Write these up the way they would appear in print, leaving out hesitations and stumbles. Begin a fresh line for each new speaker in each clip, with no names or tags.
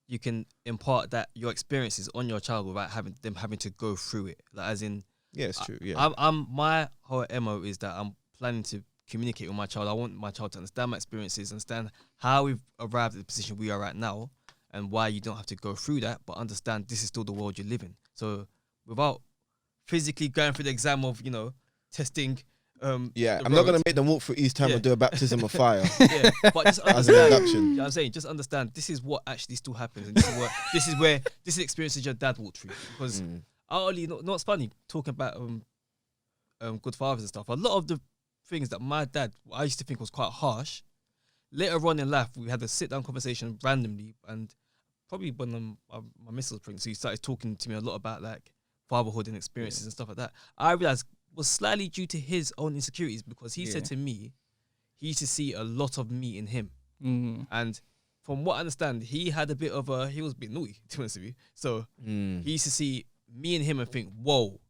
you can impart that your experiences on your child without having to go through it. Like, as in,
yeah, it's true. Yeah,
I'm my whole MO is that I'm planning to communicate with my child. I want my child to understand my experiences, understand how we've arrived at the position we are at now, and why you don't have to go through that, but understand this is still the world you live in. So without physically going through the exam of, testing. I'm
not going to make them walk through East Ham and do a baptism of fire.
Yeah, but just
as an induction.
You know what I'm saying? Just understand this is what actually still happens. And this is the experiences your dad walked through. Because it's funny, talking about good fathers and stuff. A lot of the things that my dad, I used to think was quite harsh, later on in life, we had a sit-down conversation randomly, and probably when my missus was pregnant, so he started talking to me a lot about like fatherhood and experiences and stuff like that. I realized was slightly due to his own insecurities, because he said to me, he used to see a lot of me in him. And from what I understand, he had a bit of he was a bit naughty, to be honest with you. So he used to see me and him and think, whoa,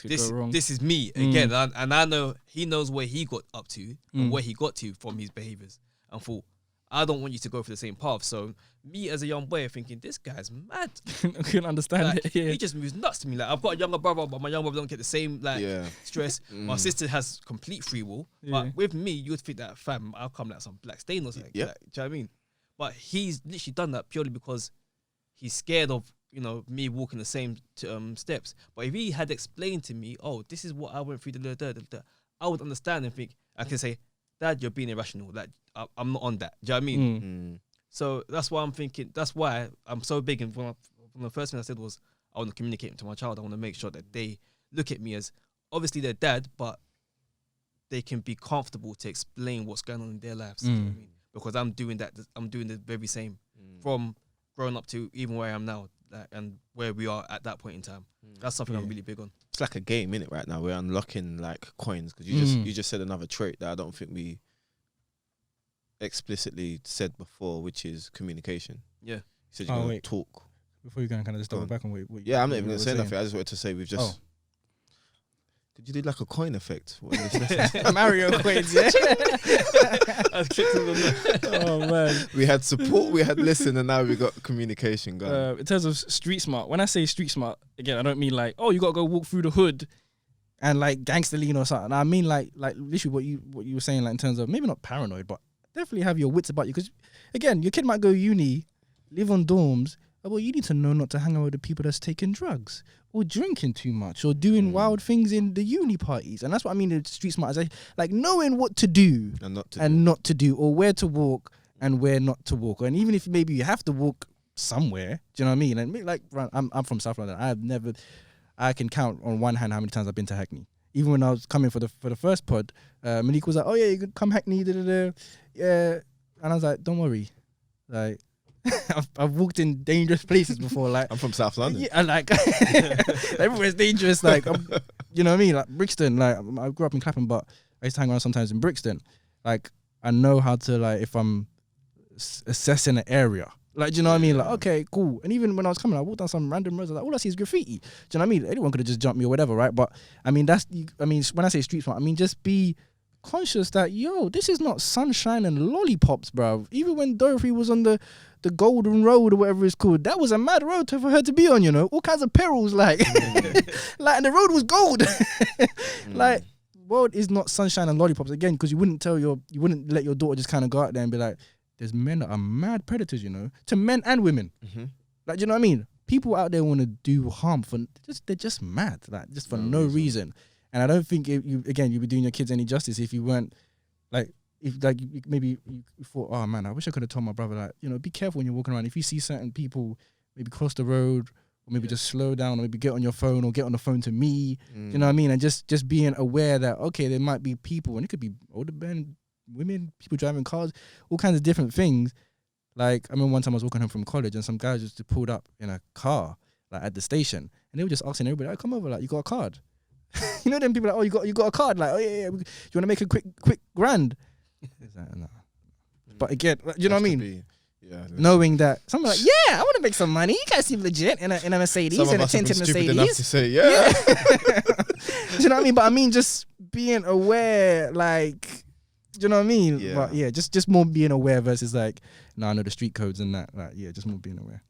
this is me again. And I know he knows where he got up to and where he got to from his behaviors, and thought, I don't want you to go through the same path. So me as a young boy thinking, this guy's mad.
I couldn't understand it. Yeah.
He just moves nuts to me. Like, I've got a younger brother, but my younger brother don't get the same stress. My sister has complete free will. But with me, you would think that, fam, I'll come like some black stain or something. Like, do you know what I mean? But he's literally done that purely because he's scared of, me walking the same steps. But if he had explained to me, oh, this is what I went through, I would understand and think, I can say, Dad, you're being irrational. Like, I'm not on that. Do you know what I mean? So that's why I'm thinking, that's why I'm so big. And one of the first thing I said was, I want to communicate to my child. I want to make sure that they look at me as, obviously their dad, but they can be comfortable to explain what's going on in their lives. You know what I mean? Because I'm doing that. I'm doing the very same from growing up to even where I am now, and where we are at that point in time. That's something I'm really big on.
It's like a game, innit? Right now, we're unlocking like coins, because you just said another trait that I don't think we explicitly said before, which is communication. Yeah, you said you're gonna talk.
Before you go and kind of just double back on what
I'm not even gonna say nothing. I just wanted to say we've just. Did you do like a coin effect?
Mario coins, yeah. Oh man,
we had support, we had listen, and now we got communication going.
In terms of street smart, when I say street smart, again, I don't mean like, oh, you gotta go walk through the hood and like gangster lean or something. I mean like literally what you were saying, like in terms of maybe not paranoid, but definitely have your wits about you. Because again, your kid might go uni, live on dorms. Well, you need to know not to hang out with the people that's taking drugs or drinking too much or doing wild things in the uni parties. And that's what I mean, the street smart is like knowing what to do and not to do, or where to walk and where not to walk. And even if maybe you have to walk somewhere, do you know what I mean? And like, I'm from South London. I can count on one hand how many times I've been to Hackney. Even when I was coming for the first pod, Monique was like, oh yeah, you can come Hackney, yeah. And I was like, don't worry. Like, I've walked in dangerous places before. Like,
I'm from South London.
Yeah, like everywhere's dangerous. Like, you know what I mean? Like Brixton. Like, I grew up in Clapham, but I used to hang around sometimes in Brixton. Like, I know how to, like, if I'm assessing an area. Like, do you know what I mean? Like, okay, cool. And even when I was coming, I walked down some random roads. I was like, all I see is graffiti. Do you know what I mean? Anyone could have just jumped me or whatever, right? But I mean, when I say street smart, I mean just be conscious that, yo, this is not sunshine and lollipops, bro. Even when Dorothy was on the Golden Road or whatever it's called, that was a mad road for her to be on, you know, all kinds of perils, like, like, and the road was gold. Like, world is not sunshine and lollipops, again, because you wouldn't let your daughter just kind of go out there and be like, there's men that are mad predators, you know, to men and women. Like, do you know what I mean? People out there want to do harm they're just mad, like, just for no reason. And I don't think you'd be doing your kids any justice if you weren't, like, if like maybe you thought, oh man, I wish I could have told my brother, like, you know, be careful when you're walking around. If you see certain people, maybe cross the road, or maybe just slow down, or maybe get on your phone, or get on the phone to me. You know what I mean? And just being aware that, okay, there might be people, and it could be older men, women, people driving cars, all kinds of different things. Like, I remember one time I was walking home from college, and some guys just pulled up in a car, like, at the station, and they were just asking everybody, like, come over, like, you got a card? You know, them people like, oh, you got a card, like, oh yeah, you want to make a quick grand? Like, no. But again, you know what I mean? Knowing that someone like, yeah, I want to make some money. You guys seem legit in a Mercedes, in a tinted Mercedes.
Enough to say, yeah.
You know what I mean? But I mean, just being aware, like, Do you know what I mean?
Yeah.
But yeah, just more being aware versus like, no, I know the street codes and that. Like, yeah, just more being aware.